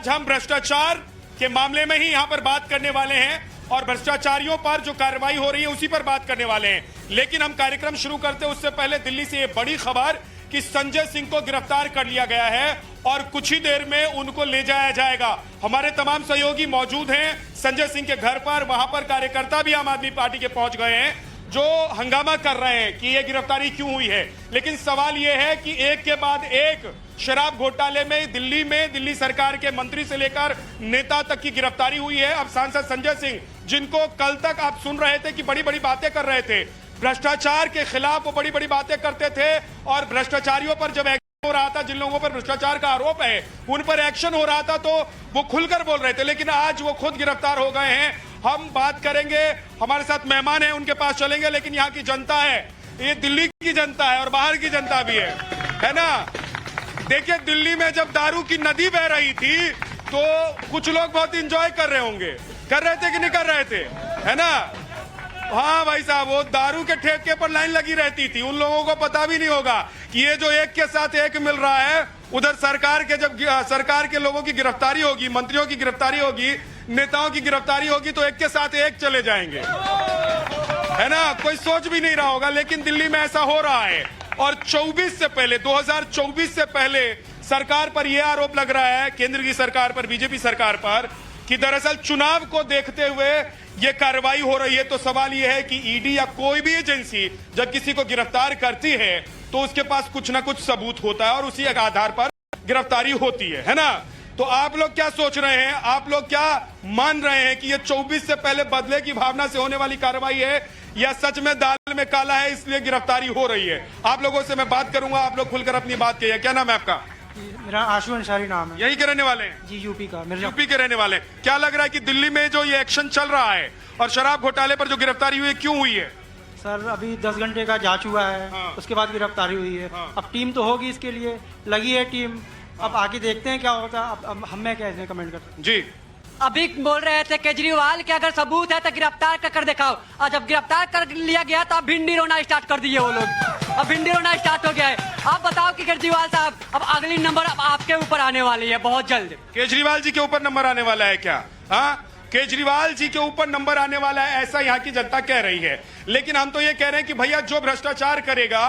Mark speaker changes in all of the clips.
Speaker 1: आज हम भ्रष्टाचार के मामले में ही यहां पर बात करने वाले हैं और भ्रष्टाचारियों पर जो कार्रवाई हो रही है उसी पर बात करने वाले हैं। लेकिन हम कार्यक्रम शुरू करते उससे पहले दिल्ली से ये बड़ी खबर कि संजय सिंह को गिरफ्तार कर लिया गया है और कुछ ही देर में उनको ले जाया जाएगा। हमारे तमाम सहयोगी मौजूद हैं संजय सिंह के घर पर। वहां पर कार्यकर्ता भी आम आदमी पार्टी के पहुंच गए हैं जो हंगामा कर रहे हैं कि ये गिरफ्तारी क्यों हुई है। लेकिन सवाल ये है कि एक के बाद एक शराब घोटाले में दिल्ली सरकार के मंत्री से लेकर नेता तक की गिरफ्तारी हुई है। अब सांसद संजय सिंह, जिनको कल तक आप सुन रहे थे कि बड़ी बड़ी बातें कर रहे थे, भ्रष्टाचार के खिलाफ वो बड़ी बड़ी बातें करते थे और भ्रष्टाचारियों पर जब एक्शन हो रहा था, जिन लोगों पर भ्रष्टाचार का आरोप है उन पर एक्शन हो रहा था तो वो खुलकर बोल रहे थे। लेकिन आज वो खुद गिरफ्तार हो गए हैं। हम बात करेंगे, हमारे साथ मेहमान हैं, उनके पास चलेंगे। लेकिन यहाँ की जनता है, ये दिल्ली की जनता है और बाहर की जनता भी है ना। देखिए, दिल्ली में जब दारू की नदी बह रही थी तो कुछ लोग बहुत इंजॉय कर रहे होंगे, कर रहे थे कि नहीं कर रहे थे, है ना। हाँ भाई साहब, वो दारू के ठेके पर लाइन लगी रहती थी। उन लोगों को पता भी नहीं होगा कि ये जो एक के साथ एक मिल रहा है, उधर सरकार के जब सरकार के लोगों की गिरफ्तारी होगी, मंत्रियों की गिरफ्तारी होगी, नेताओं की गिरफ्तारी होगी तो एक के साथ एक चले जाएंगे, है ना। कोई सोच भी नहीं रहा होगा, लेकिन दिल्ली में ऐसा हो रहा है। और 2024 से पहले सरकार पर यह आरोप लग रहा है, केंद्र की सरकार पर, बीजेपी सरकार पर, कि दरअसल चुनाव को देखते हुए यह कार्रवाई हो रही है। तो सवाल यह है कि ईडी या कोई भी एजेंसी जब किसी को गिरफ्तार करती है तो उसके पास कुछ ना कुछ सबूत होता है और उसी आधार पर गिरफ्तारी होती है ना। तो आप लोग क्या सोच रहे हैं, आप लोग क्या मान रहे हैं कि ये 24 से पहले बदले की भावना से होने वाली कार्रवाई है या सच में दाल में काला है इसलिए गिरफ्तारी हो रही है? आप लोगों से मैं बात करूंगा, आप लोग खुलकर अपनी बात कहिए। क्या नाम है आपका?
Speaker 2: मेरा आशु अंसारी नाम है।
Speaker 1: यही के रहने वाले हैं?
Speaker 2: जी, यूपी का।
Speaker 1: यूपी के रहने वाले। क्या लग रहा है कि दिल्ली में जो ये एक्शन चल रहा है और शराब घोटाले पर जो गिरफ्तारी हुई है, क्यों हुई है?
Speaker 2: सर, अभी 10 घंटे का जांच हुआ है।
Speaker 1: हाँ।
Speaker 2: उसके बाद गिरफ्तारी हुई है।
Speaker 1: हाँ।
Speaker 2: अब टीम तो होगी, इसके लिए लगी है टीम। अब आगे देखते हैं क्या होता है। अब हमें कैसे कमेंट करते
Speaker 1: जी।
Speaker 3: अभी बोल रहे थे केजरीवाल के अगर सबूत है तो गिरफ्तार कर दिखाओ, और जब गिरफ्तार कर लिया गया तो अब भिंडी रोना स्टार्ट कर दिए वो लोग। अब भिंडी रोना स्टार्ट हो गया है। आप बताओ कि केजरीवाल साहब, अब अगली नंबर अब आपके ऊपर आने वाली है बहुत जल्द।
Speaker 1: केजरीवाल जी के ऊपर नंबर आने वाला है क्या? हाँ, केजरीवाल जी के ऊपर नंबर आने वाला है, ऐसा यहाँ की जनता कह रही है। लेकिन हम तो ये कह रहे हैं कि भैया जो भ्रष्टाचार करेगा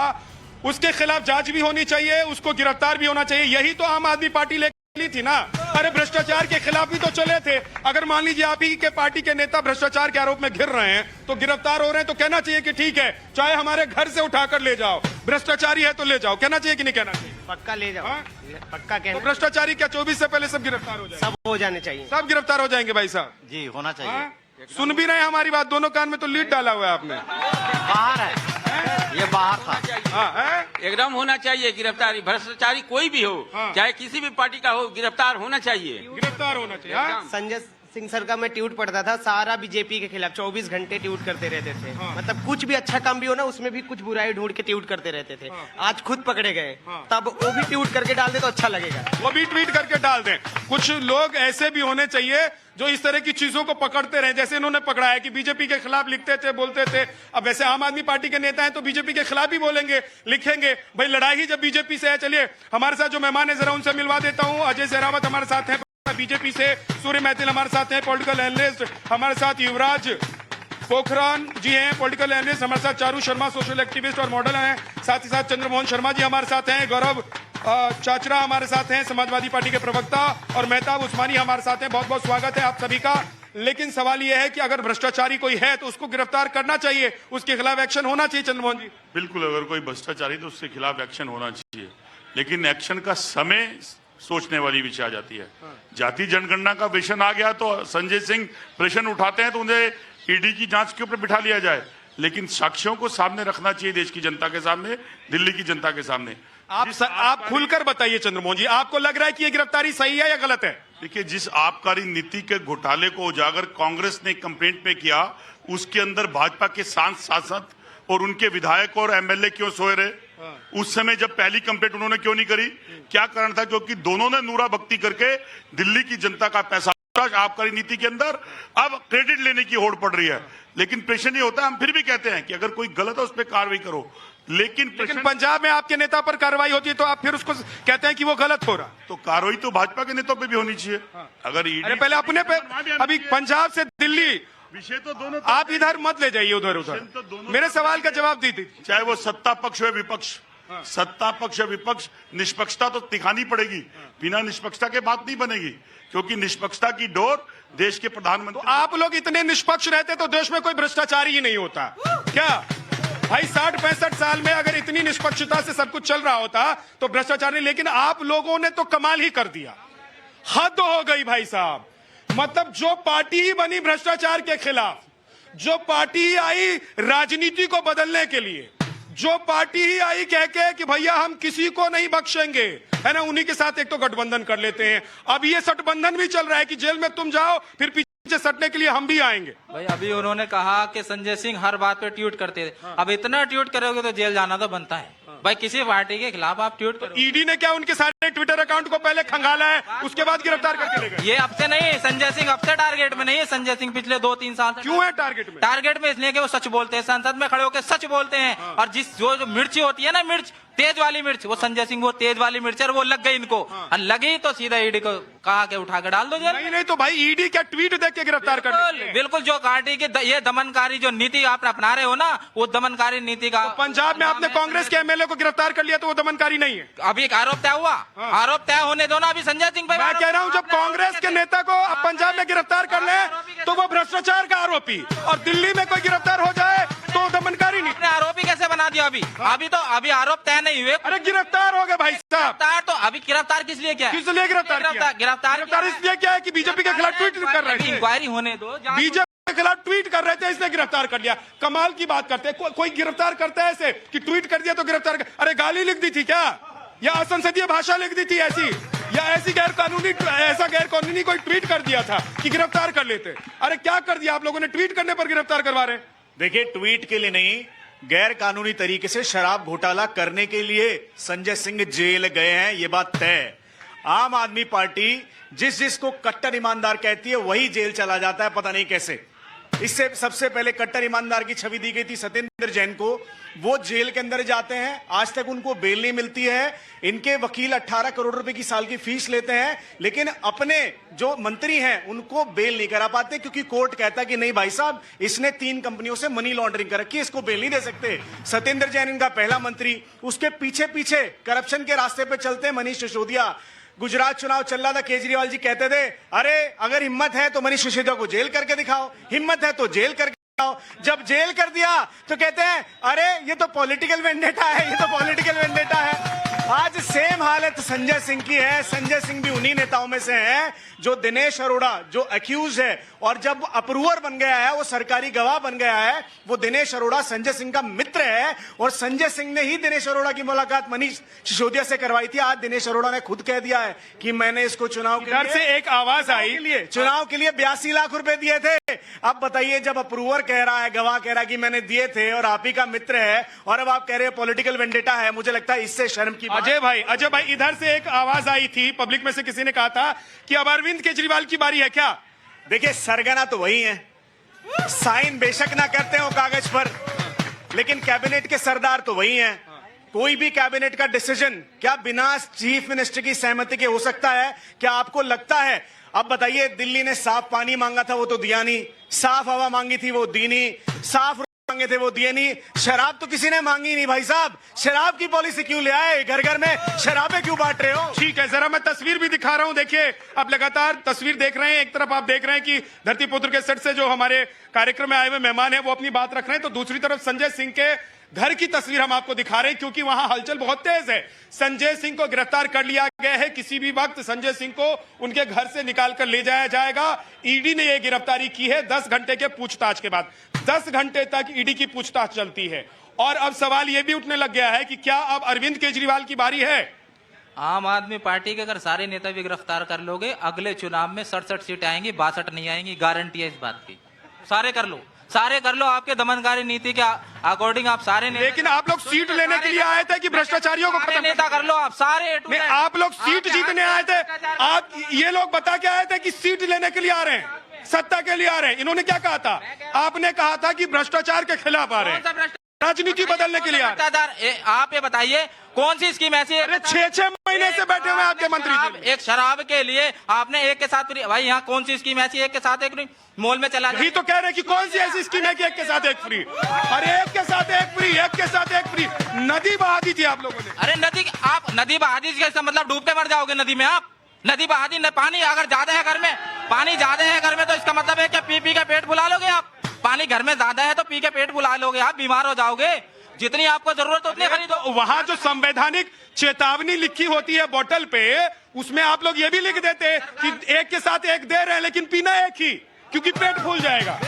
Speaker 1: उसके खिलाफ जांच भी होनी चाहिए, उसको गिरफ्तार भी होना चाहिए। यही तो आम आदमी पार्टी ली थी ना। अरे भ्रष्टाचार के खिलाफ भी तो चले थे। अगर मान लीजिए आप ही के पार्टी के नेता भ्रष्टाचार के आरोप में घिर रहे हैं तो गिरफ्तार हो रहे हैं तो कहना चाहिए कि ठीक है, चाहे हमारे घर से उठाकर ले जाओ, भ्रष्टाचारी है तो ले जाओ। कहना चाहिए कि नहीं कहना चाहिए?
Speaker 4: पक्का ले जाओ।
Speaker 1: हाँ?
Speaker 4: पक्का कहना।
Speaker 1: तो भ्रष्टाचारी क्या 24 से पहले सब गिरफ्तार हो जाएंगे?
Speaker 4: सब हो जाने चाहिए।
Speaker 1: सब गिरफ्तार हो जाएंगे भाई साहब?
Speaker 5: जी, होना चाहिए।
Speaker 1: हाँ? सुन भी रहे हैं हमारी बात? दोनों कान में तो लीड डाला हुआ है आपने।
Speaker 5: बाहर है, ये बाहर था।
Speaker 1: हाँ, है?
Speaker 6: एकदम होना चाहिए गिरफ्तारी। भ्रष्टाचारी कोई भी हो,
Speaker 1: हाँ।
Speaker 6: चाहे किसी भी पार्टी का हो, गिरफ्तार होना चाहिए।
Speaker 1: गिरफ्तार होना चाहिए। हाँ?
Speaker 4: संजय सिंह सर का मैं ट्वीट पढ़ता था, सारा बीजेपी के खिलाफ 24 घंटे ट्वीट करते रहते थे।
Speaker 1: हाँ।
Speaker 4: मतलब कुछ भी अच्छा काम भी हो ना, उसमें भी कुछ बुराई ढूंढ के ट्वीट करते रहते थे।
Speaker 1: हाँ।
Speaker 4: आज खुद पकड़े गए,
Speaker 1: हाँ।
Speaker 4: तब वो भी ट्वीट करके डाल दे तो अच्छा लगेगा।
Speaker 1: वो भी ट्वीट करके डाल दें। कुछ लोग ऐसे भी होने चाहिए जो इस तरह की चीजों को पकड़ते रहे, जैसे इन्होंने पकड़ा है कि बीजेपी के खिलाफ लिखते थे, बोलते थे। अब वैसे आम आदमी पार्टी के नेता हैं तो बीजेपी के खिलाफ भी बोलेंगे, लिखेंगे। भाई लड़ाई ही जब बीजेपी से है। चलिए हमारे साथ जो मेहमान है जरा उनसे मिलवा देता हूं। अजय सहरावत हमारे साथ हैं बीजेपी से, सूर्य मैथिल हमारे साथ हैं पॉलिटिकल एनालिस्ट, हमारे साथ युवराज पोखरान जी हैं पॉलिटिकल एनालिस्ट, हमारे साथ चारू शर्मा सोशल एक्टिविस्ट और मॉडल हैं, साथ ही साथ चंद्रमोहन शर्मा जी हमारे साथ हैं, गौरव चाचरा हमारे साथ हैं समाजवादी पार्टी के प्रवक्ता, और मेहताब उस्मानी हमारे साथ हैं। बहुत बहुत स्वागत है आप सभी का। लेकिन सवाल यह है कि अगर भ्रष्टाचारी कोई है तो उसको गिरफ्तार करना चाहिए, उसके खिलाफ एक्शन होना चाहिए। चंद्रमोहन जी?
Speaker 7: बिल्कुल, अगर कोई भ्रष्टाचारी तो उसके खिलाफ एक्शन होना चाहिए, लेकिन एक्शन का समय सोचने वाली विषय आ जाती है। जाति जनगणना का प्रश्न आ गया तो संजय सिंह प्रश्न उठाते हैं तो उन्हें ईडी की जांच के ऊपर बिठा लिया जाए, लेकिन साक्ष्यों को सामने रखना चाहिए देश की जनता के सामने, दिल्ली की जनता के सामने।
Speaker 1: आप खुलकर बताइए चंद्रमोहन जी, आपको लग रहा है कि ये गिरफ्तारी सही है या गलत है?
Speaker 7: देखिए, जिस आबकारी नीति के घोटाले को उजागर कांग्रेस ने कंप्लेंट में किया, उसके अंदर भाजपा के सांसद और उनके विधायक और एमएलए क्यों सोए रहे? उस समय जब पहली कंप्लेंट उन्होंने क्यों नहीं करी? क्या कारण था? क्योंकि दोनों ने नूरा भक्ति करके दिल्ली की जनता का पैसा आबकारी नीति के अंदर अब क्रेडिट लेने की होड़ पड़ रही है। लेकिन प्रश्न ये होता है, हम फिर भी कहते हैं कि अगर कोई गलत है उस पर कार्रवाई करो, लेकिन
Speaker 1: पंजाब में आपके नेता पर कार्रवाई होती है तो आप फिर उसको कहते हैं कि वो गलत हो रहा।
Speaker 7: तो कार्रवाई तो भाजपा के नेताओं पे भी होनी चाहिए। अगर
Speaker 1: अरे पहले अपने पे, अभी पंजाब से दिल्ली,
Speaker 7: विषय तो दोनों
Speaker 1: आप इधर मत ले जाइए, उधर उधर मेरे सवाल का जवाब दीजिए।
Speaker 7: चाहे वो सत्ता पक्ष हो या विपक्ष, सत्ता पक्ष या विपक्ष, निष्पक्षता तो दिखानी पड़ेगी। बिना निष्पक्षता के बात नहीं बनेगी, क्योंकि निष्पक्षता की डोर देश के प्रधानमंत्री।
Speaker 1: आप लोग इतने निष्पक्ष रहते तो देश में कोई भ्रष्टाचार ही नहीं होता क्या भाई? 60-65 साल में अगर इतनी निष्पक्षता से सब कुछ चल रहा होता तो भ्रष्टाचार नहीं। लेकिन आप लोगों ने तो कमाल ही कर दिया, हद हो गई भाई साहब। मतलब जो पार्टी ही बनी भ्रष्टाचार के खिलाफ, जो पार्टी ही आई राजनीति को बदलने के लिए, जो पार्टी ही आई कह के कि भैया हम किसी को नहीं बख्शेंगे, है ना, उन्हीं के साथ एक तो गठबंधन कर लेते हैं। अब ये सटबंधन भी चल रहा है कि जेल में तुम जाओ फिर पीछे सटने के लिए हम भी आएंगे।
Speaker 8: भाई अभी उन्होंने कहा कि संजय सिंह हर बात पे ट्वीट करते थे। अब इतना ट्वीट करोगे तो जेल जाना तो बनता है। भाई किसी पार्टी के खिलाफ आप ट्वीट करो।
Speaker 1: ईडी ने क्या उनके सारे ट्विटर अकाउंट को पहले खंगाला है, उसके बाद गिरफ्तार करके ले गए।
Speaker 8: ये अब से नहीं, संजय सिंह अब से टारगेट में नहीं है। संजय सिंह पिछले 2-3 साल से
Speaker 1: क्यों है टारगेट में?
Speaker 8: टारगेट में इसलिए कि वो सच बोलते हैं, संसद में खड़े होकर सच बोलते हैं। और जिस जो मिर्ची होती है ना, मिर्च, तेज वाली मिर्च, वो संजय सिंह वो तेज वाली मिर्च है और वो लग गई इनको। और लगी तो सीधा ईडी को कहा के उठा के डाल दो जेल।
Speaker 1: नहीं तो भाई ईडी क्या ट्वीट देख के गिरफ्तार कर
Speaker 8: बिल्कुल जो पार्टी की ये दमनकारी जो नीति आप अपना रहे हो ना, वो दमनकारी नीति का।
Speaker 1: पंजाब में आपने कांग्रेस के एमएलए को गिरफ्तार कर लिया तो वो दमनकारी नहीं है।
Speaker 8: अभी एक आरोप तय हुआ, आरोप तय होने दो ना। अभी संजय सिंह पे
Speaker 1: मैं कह रहा हूं जब कांग्रेस के नेता को अब पंजाब में गिरफ्तार कर ले तो वो भ्रष्टाचार का आरोपी, और दिल्ली में कोई गिरफ्तार हो जाए तो दमनकारी नहीं।
Speaker 8: आपने आरोपी कैसे बना दिया? अभी तो आरोप तय नहीं हुए।
Speaker 1: अरे गिरफ्तार हो गए भाई साहब।
Speaker 8: गिरफ्तार तो अभी गिरफ्तार किस लिए क्या है?
Speaker 1: किस लिए गिरफ्तार इसलिए क्या है कि बीजेपी के खिलाफ ट्वीट कर रहे थे।
Speaker 8: इंक्वायरी होने दो।
Speaker 1: बीजेपी के खिलाफ ट्वीट कर रहे थे इसलिए गिरफ्तार कर लिया। कमाल की बात करते हैं, कोई गिरफ्तार करता है ऐसे कि ट्वीट कर दिया तो गिरफ्तार कर। अरे गाली लिख दी थी क्या, या असंसदीय भाषा लिख दी थी ऐसी, या ऐसी ऐसा गैर कानूनी कोई ट्वीट कर दिया था कि गिरफ्तार कर लेते? अरे क्या कर दिया आप लोगों ने, ट्वीट करने पर गिरफ्तार करवा रहे हैं।
Speaker 9: देखिए, ट्वीट के लिए नहीं, गैर कानूनी तरीके से शराब घोटाला करने के लिए संजय सिंह जेल गए हैं, ये बात तय है। आम आदमी पार्टी जिसको कट्टर ईमानदार कहती है वही जेल चला जाता है, पता नहीं कैसे। इससे सबसे पहले कट्टर ईमानदार की छवि दी गई थी सत्येंद्र जैन को, वो जेल के अंदर जाते हैं, आज तक उनको बेल नहीं मिलती है। इनके वकील 18 करोड़ रुपए की साल की फीस लेते हैं, लेकिन अपने जो मंत्री हैं उनको बेल नहीं करा पाते, क्योंकि कोर्ट कहता है कि नहीं भाई साहब, इसने 3 कंपनियों से मनी लॉन्ड्रिंग कर रखी है, इसको बेल नहीं दे सकते। सत्येंद्र जैन इनका पहला मंत्री, उसके पीछे पीछे करप्शन के रास्ते पे चलते हैं मनीष सिसोदिया। गुजरात चुनाव चल रहा था, केजरीवाल जी कहते थे अरे अगर हिम्मत है तो मनीष सिसोदिया को जेल करके दिखाओ, हिम्मत है तो जेल करके दिखाओ। जब जेल कर दिया तो कहते हैं अरे ये तो पॉलिटिकल वेंडेटा है, ये तो पॉलिटिकल वेंडेटा है। आज सेम हालत संजय सिंह की है। संजय सिंह भी उन्हीं नेताओं में से हैं जो दिनेश अरोड़ा जो अक्यूज है, और जब अप्रूवर बन गया है, वो सरकारी गवाह बन गया है, वो दिनेश अरोड़ा संजय सिंह का मित्र है। और संजय सिंह ने ही दिनेश अरोड़ा की मुलाकात मनीष सिसोदिया से करवाई थी। आज दिनेश अरोड़ा ने खुद कह दिया है कि मैंने इसको चुनाव के लिए,
Speaker 1: से एक आवाज आई,
Speaker 9: चुनाव के लिए 82 लाख रुपए दिए थे। अब बताइए, जब अप्रूवर कह रहा है, गवाह कह रहा है कि मैंने दिए थे और आप ही का मित्र है, और अब आप कह रहे हैं पॉलिटिकल वेंडेटा है, मुझे लगता है इससे शर्म की।
Speaker 1: अजय भाई इधर से एक आवाज आई थी, पब्लिक में से किसी ने कहा था कि अब अरविंद केजरीवाल की बारी है क्या?
Speaker 9: देखिए, सरगना तो वही है, साइन बेशक ना करते हो कागज पर, लेकिन कैबिनेट के सरदार तो वही हैं। कोई भी कैबिनेट का डिसीजन क्या बिना चीफ मिनिस्टर की सहमति के हो सकता है? क्या आपको लगता है? अब बताइए, दिल्ली ने साफ पानी मांगा था, वो तो दिया नहीं। साफ हवा मांगी थी, वो दी नहीं। साफ मांगे थे, वो दिए नहीं। शराब तो किसी ने मांगी नहीं भाई साहब। शराब की पॉलिसी क्यों ले आए? घर घर में शराबें क्यों बांट रहे हो?
Speaker 1: ठीक है, जरा मैं तस्वीर भी दिखा रहा हूं। देखिए, आप लगातार तस्वीर देख रहे हैं। एक तरफ आप देख रहे हैं कि धरती पुत्र के सेट से जो हमारे कार्यक्रम में आए हुए मेहमान हैं वो अपनी बात रख रहे हैं, तो दूसरी तरफ संजय सिंह के घर की तस्वीर हम आपको दिखा रहे हैं, क्योंकि वहां हलचल बहुत तेज है। संजय सिंह को गिरफ्तार कर लिया गया है, किसी भी वक्त संजय सिंह को उनके घर से निकाल कर ले जाया जाएगा। ईडी ने यह गिरफ्तारी की है 10 घंटे के पूछताछ के बाद। 10 घंटे तक ईडी की पूछताछ चलती है, और अब सवाल यह भी उठने लग गया है कि क्या अब अरविंद केजरीवाल की बारी है?
Speaker 8: आम आदमी पार्टी के अगर सारे नेता भी गिरफ्तार कर लोगे, अगले चुनाव में 67 सीटें आएंगी, 62 नहीं आएंगी, गारंटी है इस बात की। सारे कर लो, सारे कर लो, आपके दमनकारी नीति के अकॉर्डिंग आप सारे।
Speaker 1: लेकिन आप लोग सीट लेने के लिए आए थे कि भ्रष्टाचारियों को खत्म?
Speaker 8: नेता कर लो आप सारे।
Speaker 1: आप लोग सीट जीतने आए थे? आप ये लोग बता के आए थे कि सीट लेने के लिए आ रहे हैं, सत्ता के लिए आ रहे हैं? इन्होंने क्या कहा था? आपने कहा था कि भ्रष्टाचार के खिलाफ आ रहे हैं। राजनीति बदलने के लिए आ रहे हैं।
Speaker 8: आप ये बताइए कौन सी स्कीम ऐसी है?
Speaker 1: अरे 6-6 महीने से बैठे हुए आपके मंत्री जी।
Speaker 8: एक शराब के लिए आपने एक के साथ फ्री, भाई यहाँ कौन सी स्कीम ऐसी एक के साथ एक फ्री? मॉल में चला
Speaker 1: यही तो कह रहे हैं कि कौन सी ऐसी स्कीम है कि एक के साथ एक फ्री? अरे एक के साथ एक फ्री, एक के साथ एक फ्री। नदी बहा दी थी आप लोगों ने।
Speaker 8: अरे नदी बहा दी इसका मतलब डूब के मर जाओगे नदी में आप? नदी बहा दी, पानी अगर ज्यादा है घर में, पानी ज्यादा है घर में तो इसका मतलब है क्या पी के पेट फुला लोगे आप? पानी घर में ज्यादा है तो पी के पेट फुला लोगे आप, बीमार हो जाओगे। जितनी आपको जरूरत उतनी खरीदो।
Speaker 1: वहां जो संवैधानिक चेतावनी लिखी होती है बोतल पे, उसमें आप लोग ये भी लिख देते हैं कि एक के साथ एक दे रहे हैं लेकिन पीना एक ही, क्योंकि पेट फूल जाएगा।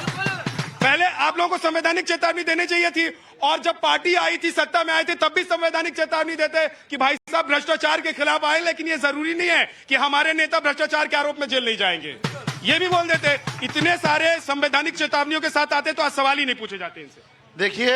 Speaker 1: पहले आप लोगों को संवैधानिक चेतावनी देनी चाहिए थी, और जब पार्टी आई थी, सत्ता में आए थे, तब भी संवैधानिक चेतावनी देते कि भाई साहब भ्रष्टाचार के खिलाफ आए, लेकिन ये जरूरी नहीं है कि हमारे नेता भ्रष्टाचार के आरोप में जेल नहीं जाएंगे। ये भी बोल देते। इतने सारे संवैधानिक चेतावनियों के साथ आते तो आज सवाल ही नहीं पूछे जाते इनसे।
Speaker 10: देखिए,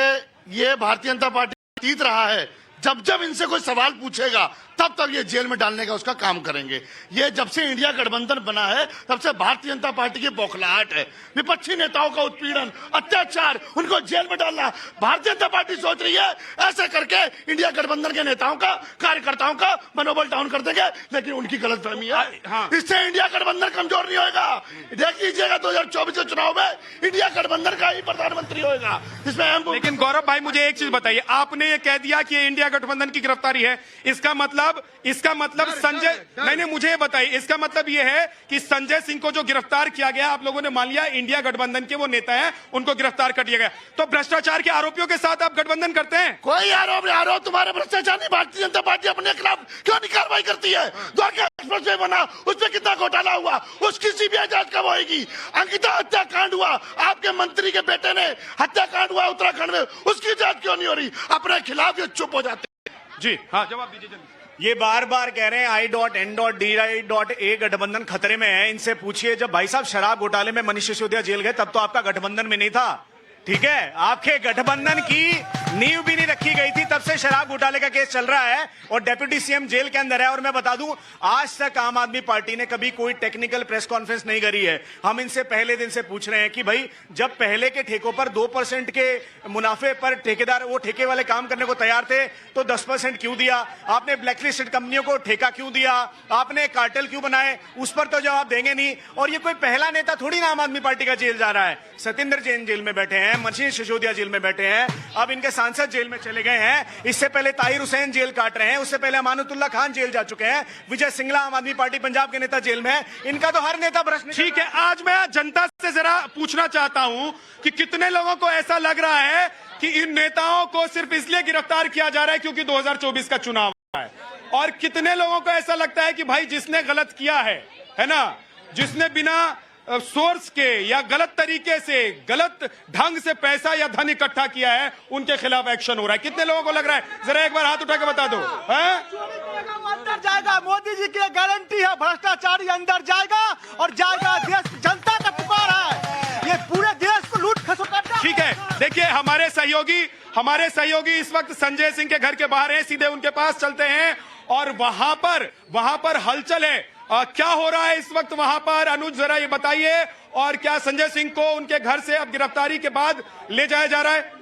Speaker 10: ये भारतीय जनता पार्टी जीत रहा है। जब जब इनसे कोई सवाल पूछेगा तब तक ये जेल में डालने का उसका काम करेंगे। ये जब से इंडिया गठबंधन बना है तब से भारतीय जनता पार्टी की बौखलाहट है। विपक्षी नेताओं का उत्पीड़न, अत्याचार, उनको जेल में डालना। भारतीय जनता पार्टी सोच रही है ऐसे करके इंडिया गठबंधन के नेताओं का, कार्यकर्ताओं का मनोबल डाउन कर देंगे, लेकिन उनकी गलतफहमी है।
Speaker 1: हाँ।
Speaker 10: इससे इंडिया गठबंधन कमजोर नहीं होगा। देख लीजिएगा 2024 के चुनाव में इंडिया गठबंधन का ही प्रधानमंत्री होगा। इसमें
Speaker 1: लेकिन गौरव भाई मुझे एक चीज बताइए, आपने ये कह दिया कि ये इंडिया गठबंधन की गिरफ्तारी है, इसका मतलब संजय, नहीं मुझे बताइए, इसका मतलब ये है कि संजय सिंह को जो गिरफ्तार किया गया, आप लोगों ने मान लिया इंडिया गठबंधन के वो नेता हैं, उनको गिरफ्तार कर दिया गया, तो भ्रष्टाचार के आरोपियों के साथ आप गठबंधन करते हैं?
Speaker 10: कोई आरोप नहीं। आरोप तुम्हारे भ्रष्टाचार नहीं। भारतीय जनता पार्टी अपने खिलाफ क्यों नहीं कार्रवाई करती है? द्वारका एक्सप्रेस वे बना, उसमें कितना घोटाला हुआ, उसकी सीबीआई जांच कब होगी? अंकिता हत्याकांड हुआ, आपके मंत्री के बेटे ने हत्याकांड हुआ उत्तराखंड में, उसकी जांच क्यों नहीं हो रही? अपने खिलाफ ये चुप हो जाते
Speaker 1: जी। हाँ, जवाब दीजिए जल्दी।
Speaker 9: ये बार बार कह रहे हैं I.N.D.A गठबंधन खतरे में है। इनसे पूछिए, जब भाई साहब शराब घोटाले में मनीष सिसोदिया जेल गए तब तो आपका गठबंधन में नहीं था, ठीक है? आपके गठबंधन की नींव भी नहीं रखी गई थी, तब से शराब घोटाले का केस चल रहा है और डेप्यूटी सीएम जेल के अंदर है। और मैं बता दूं, आज तक आम आदमी पार्टी ने कभी कोई टेक्निकल प्रेस कॉन्फ्रेंस नहीं करी है। हम इनसे पहले दिन से पूछ रहे हैं कि भाई जब पहले के ठेकों पर 2% के मुनाफे पर ठेकेदार वो ठेके वाले काम करने को तैयार थे, तो 10% क्यों दिया? आपने ब्लैकलिस्टेड कंपनियों को ठेका क्यों दिया? आपने कार्टेल क्यों बनाए? उस पर तो जवाब देंगे नहीं। और ये कोई पहला नेता थोड़ी ना आम आदमी पार्टी का जेल जा रहा है। सत्येंद्र जैन जेल में बैठे हैं, मनीष सिसोदिया जेल में बैठे हैं, अब इनके सांसद जेल में चले गए हैं। इससे पहले ताहिर हुसैन जेल काट रहे हैं, उससे पहले अमानतुल्लाह खान जेल जा चुके हैं, विजय सिंगला आम आदमी पार्टी पंजाब के नेता जेल में है। इनका तो हर नेता भ्रष्ट।
Speaker 1: ठीक है, आज मैं जनता से जरा पूछना चाहता हूं कि कितने लोगों को ऐसा लग रहा है कि इन नेताओं को सिर्फ इसलिए गिरफ्तार किया जा रहा है क्योंकि 2024 का चुनाव है, और कितने लोगों को ऐसा लगता है कि भाई जिसने गलत किया है ना, जिसने बिना सोर्स के या गलत तरीके से, गलत ढंग से पैसा या धन इकट्ठा किया है, उनके खिलाफ एक्शन हो रहा है? कितने लोगों को लग रहा है? जरा एक बार हाथ उठा के बता दो।
Speaker 2: अंदर जाएगा, मोदी जी की गारंटी है, भ्रष्टाचारी अंदर जाएगा और जाएगा। देश जनता का पुकार है, ये पूरे देश को लूट खसो करना।
Speaker 1: ठीक है, देखिए हमारे सहयोगी इस वक्त संजय सिंह के घर के बाहर हैं, सीधे उनके पास चलते हैं और वहां पर हलचल है। क्या हो रहा है इस वक्त वहां पर? अनुज जरा ये बताइए, और क्या संजय सिंह को उनके घर से अब गिरफ्तारी के बाद ले जाया जा रहा है?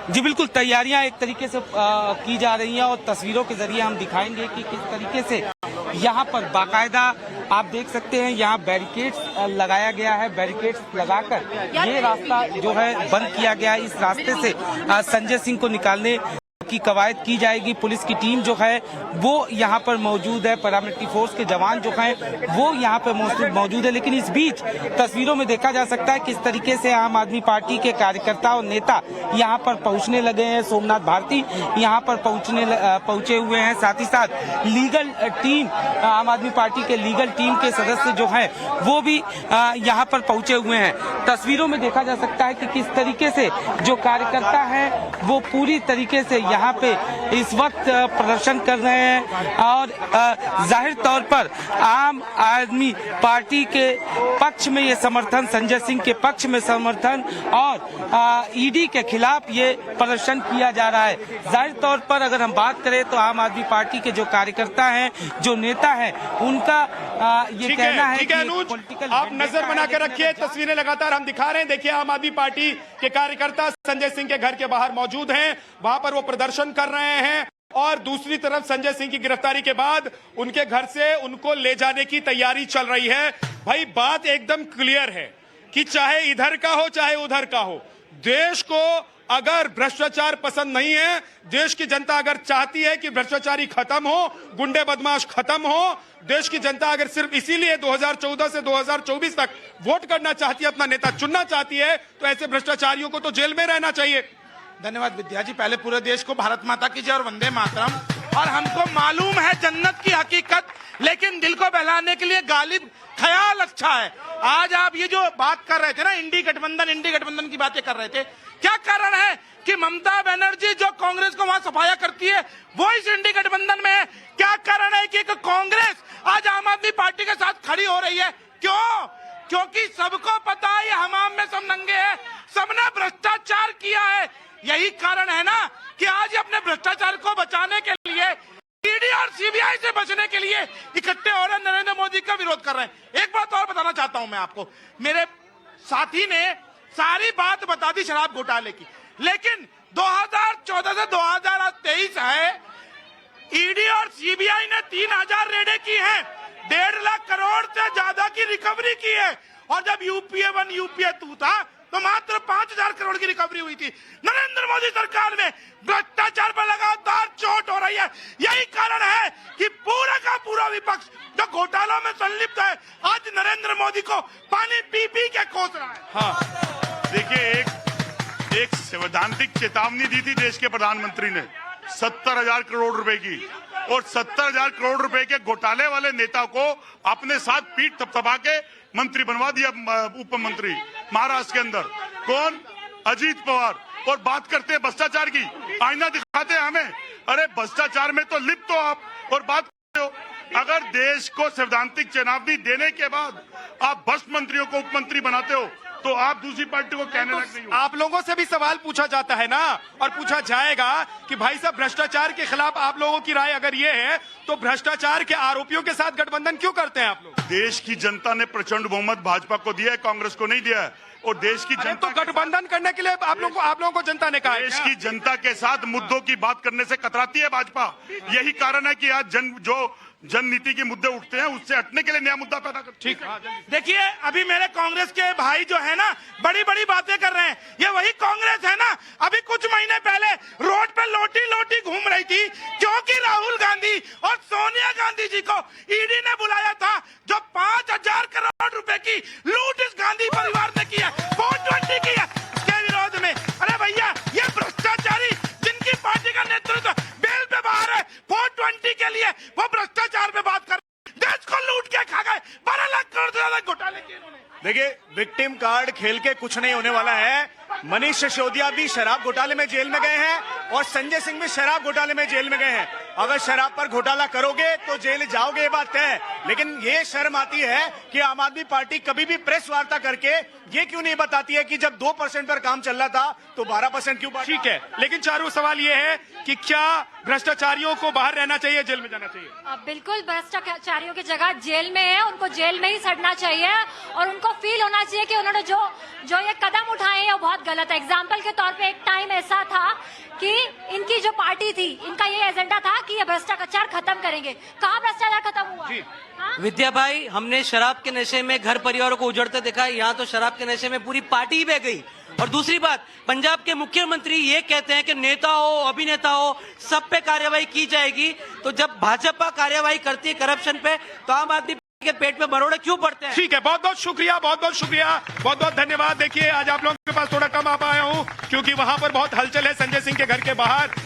Speaker 11: जी बिल्कुल, तैयारियां एक तरीके से की जा रही हैं और तस्वीरों के जरिए हम दिखाएंगे कि किस तरीके से यहाँ पर बाकायदा आप देख सकते हैं, यहाँ बैरिकेड्स लगाया गया है। बैरिकेड्स लगाकर ये रास्ता जो है बंद किया गया है। इस रास्ते से संजय सिंह को निकालने की कवायद की जाएगी। पुलिस की टीम जो है वो यहाँ पर मौजूद है, पैरामिलिट्री फोर्स के जवान जो हैं वो यहाँ पर मौजूद है। लेकिन इस बीच तस्वीरों में देखा जा सकता है किस तरीके से आम आदमी पार्टी के कार्यकर्ता और नेता यहाँ पर पहुँचने लगे हैं। सोमनाथ भारती यहाँ पर पहुँचे हुए हैं, साथ ही साथ लीगल टीम, आम आदमी पार्टी के लीगल टीम के सदस्य जो हैं वो भी यहाँ पर पहुँचे हुए हैं। तस्वीरों में देखा जा सकता है कि किस तरीके से जो कार्यकर्ता हैं वो पूरी तरीके से यहाँ पे इस वक्त प्रदर्शन कर रहे हैं और जाहिर तौर पर आम आदमी पार्टी के पक्ष में ये समर्थन, संजय सिंह के पक्ष में समर्थन और ईडी के खिलाफ ये प्रदर्शन किया जा रहा है। जाहिर तौर पर अगर हम बात करें तो आम आदमी पार्टी के जो कार्यकर्ता हैं, जो नेता हैं, उनका ये
Speaker 1: ठीक
Speaker 11: कहना
Speaker 1: है,
Speaker 11: है
Speaker 1: ठीक है
Speaker 11: कि
Speaker 1: अनुज,
Speaker 11: political
Speaker 1: आप
Speaker 11: vendetta
Speaker 1: नजर बना
Speaker 11: है,
Speaker 1: के
Speaker 11: लेकिन
Speaker 1: रखिए,
Speaker 11: अगर
Speaker 1: तस्वीरें लगातार हम दिखा रहे हैं। देखिए आम आदमी पार्टी के कार्यकर्ता संजय सिंह के घर के बाहर मौजूद हैं, वहां पर वो प्रदर्शन कर रहे हैं और दूसरी तरफ संजय सिंह की गिरफ्तारी के बाद उनके घर से उनको ले जाने की तैयारी चल रही है। भाई बात एकदम क्लियर है कि चाहे इधर का हो चाहे उधर का हो, देश को अगर भ्रष्टाचार पसंद नहीं है, देश की जनता अगर चाहती है कि भ्रष्टाचारी खत्म हो, गुंडे बदमाश खत्म हो, देश की जनता अगर सिर्फ इसीलिए 2014 से 2024 तक वोट करना चाहती है, अपना नेता चुनना चाहती है, तो ऐसे भ्रष्टाचारियों को तो जेल में रहना चाहिए।
Speaker 2: धन्यवाद विद्या जी। पहले पूरे देश को भारत माता की जय और वंदे मातरम। और हमको मालूम है जन्नत की हकीकत, लेकिन दिल को बहलाने के लिए गालिब ख्याल अच्छा है। आज आप ये जो बात कर रहे थे ना, इंडी गठबंधन की बातें कर रहे थे, क्या कारण है कि ममता बनर्जी जो कांग्रेस को वहां सफाया करती है वो इस इंडी गठबंधन में है? क्या कारण है कि एक कांग्रेस आज आम आदमी पार्टी के साथ खड़ी हो रही है? क्यों? क्योंकि सबको पता है ये हमाम में सब नंगे हैं, सबने भ्रष्टाचार किया है। यही कारण है ना कि आज ये अपने भ्रष्टाचार को बचाने के लिए, ईडी और सीबीआई से बचने के लिए इकट्ठे हो रहे, नरेंद्र मोदी का विरोध कर रहे हैं। एक बात और बताना चाहता हूं मैं आपको, मेरे साथी ने सारी बात बता दी शराब घोटाले की, लेकिन 2014 से 2023 है, ईडी और सीबीआई ने 3000 रेडें की हैं, 1.5 लाख करोड़ से ज्यादा की रिकवरी की है। और जब यूपीए 1 यूपीए 2 था तो मात्र 5000 करोड़ की रिकवरी हुई थी। नरेंद्र मोदी सरकार में भ्रष्टाचार पर लगातार चोट हो रही है। यही कारण है कि पूरा का पूरा विपक्ष जो घोटालों में संलिप्त है, आज नरेंद्र मोदी को पानी पी पी के कोस रहा है।
Speaker 7: हाँ, देखिए एक सैद्धांतिक चेतावनी दी थी देश के प्रधानमंत्री ने 70,000 करोड़ रुपए की, और 70,000 करोड़ रुपए के घोटाले वाले नेता को अपने साथ पीठ थपथपा के मंत्री बनवा दिया, उप मंत्री महाराष्ट्र के अंदर। कौन? अजीत पवार। और बात करते हैं भ्रष्टाचार की, आईना दिखाते हैं हमें। अरे भ्रष्टाचार में तो लिप्त हो आप और बात करते हो। अगर देश को सैद्धांतिक चेतावनी देने के बाद आप भ्रष्ट मंत्रियों को उप मंत्री बनाते हो, तो आप दूसरी पार्टी को कहने लग रही हो।
Speaker 1: आप लोगों से भी सवाल पूछा जाता है ना, और पूछा जाएगा कि भाई साहब भ्रष्टाचार के खिलाफ आप लोगों की राय अगर ये है तो भ्रष्टाचार के आरोपियों के साथ गठबंधन क्यों करते हैं आप लोग?
Speaker 7: देश की जनता ने प्रचंड बहुमत भाजपा को दिया है, कांग्रेस को नहीं दिया है। और देश की जनता
Speaker 1: तो गठबंधन करने के लिए आप लोगों को जनता ने कहा है
Speaker 7: देश
Speaker 1: क्या?
Speaker 7: की जनता के साथ मुद्दों की बात करने से कतराती है भाजपा। यही कारण है कि आज जन नीति के मुद्दे उठते हैं, उससे हटने के लिए नया मुद्दा पैदा करते हैं।
Speaker 1: ठीक है।
Speaker 2: देखिए अभी मेरे कांग्रेस के भाई जो है ना, बड़ी बड़ी बातें कर रहे हैं। ये वही कांग्रेस है ना, अभी कुछ महीने पहले रोड पे लोटी लोटी घूम रही थी, क्योंकि राहुल गांधी और सोनिया गांधी जी को ईडी ने बुलाया था, जो 5000 करोड़ रुपए की लूट इस गांधी परिवार ने की है, 420 की है। इसके विरोध में अरे भैया, ये भ्रष्टाचारी जिनकी पार्टी का नेतृत्व बेल पे बाहर है, 420 के लिए वो भ्रष्टाचार पे बात कर, देश को लूट के खा गए, 12 लाख करोड़ से ज्यादा घोटाले किए इन्होंने।
Speaker 9: देखिए विक्टिम कार्ड खेल के कुछ नहीं होने वाला है। मनीष सिसोदिया भी शराब घोटाले में जेल में गए हैं और संजय सिंह भी शराब घोटाले में जेल में गए हैं। अगर शराब पर घोटाला करोगे तो जेल जाओगे, ये बात है। लेकिन ये शर्म आती है कि आम आदमी पार्टी कभी भी प्रेस वार्ता करके ये क्यों नहीं बताती है कि जब 2% पर काम चल रहा था तो 12% क्यों बांटा?
Speaker 1: ठीक है, लेकिन चारू सवाल ये है कि क्या भ्रष्टाचारियों को बाहर रहना चाहिए, जेल में जाना चाहिए?
Speaker 12: बिल्कुल, भ्रष्टाचारियों की जगह जेल में है, उनको जेल में ही सड़ना चाहिए और उनको फील होना चाहिए कि उन्होंने जो ये कदम उठाए हैं वो बहुत गलत है। एग्जाम्पल के तौर पे एक टाइम ऐसा था कि इनकी जो पार्टी थी, इनका ये एजेंडा था कि ये भ्रष्टाचार खत्म करेंगे। कहाँ भ्रष्टाचार खत्म हुआ? हाँ?
Speaker 3: विद्या भाई, हमने शराब के नशे में घर परिवारों को उजड़ते देखा है, यहाँ तो शराब के नशे में पूरी पार्टी ही बह गई। और दूसरी बात, पंजाब के मुख्यमंत्री ये कहते हैं कि नेता हो अभिनेता हो सब पे कार्रवाई की जाएगी, तो जब भाजपा कार्रवाई करती है करप्शन पे तो आम आदमी के पेट में मरोड़े क्यों पड़ते हैं?
Speaker 1: ठीक है, बहुत बहुत शुक्रिया, बहुत बहुत शुक्रिया, बहुत बहुत धन्यवाद। देखिए आज आप लोगों के पास थोड़ा कम आ पाया हूँ क्योंकि वहां पर बहुत हलचल है संजय सिंह के घर के बाहर।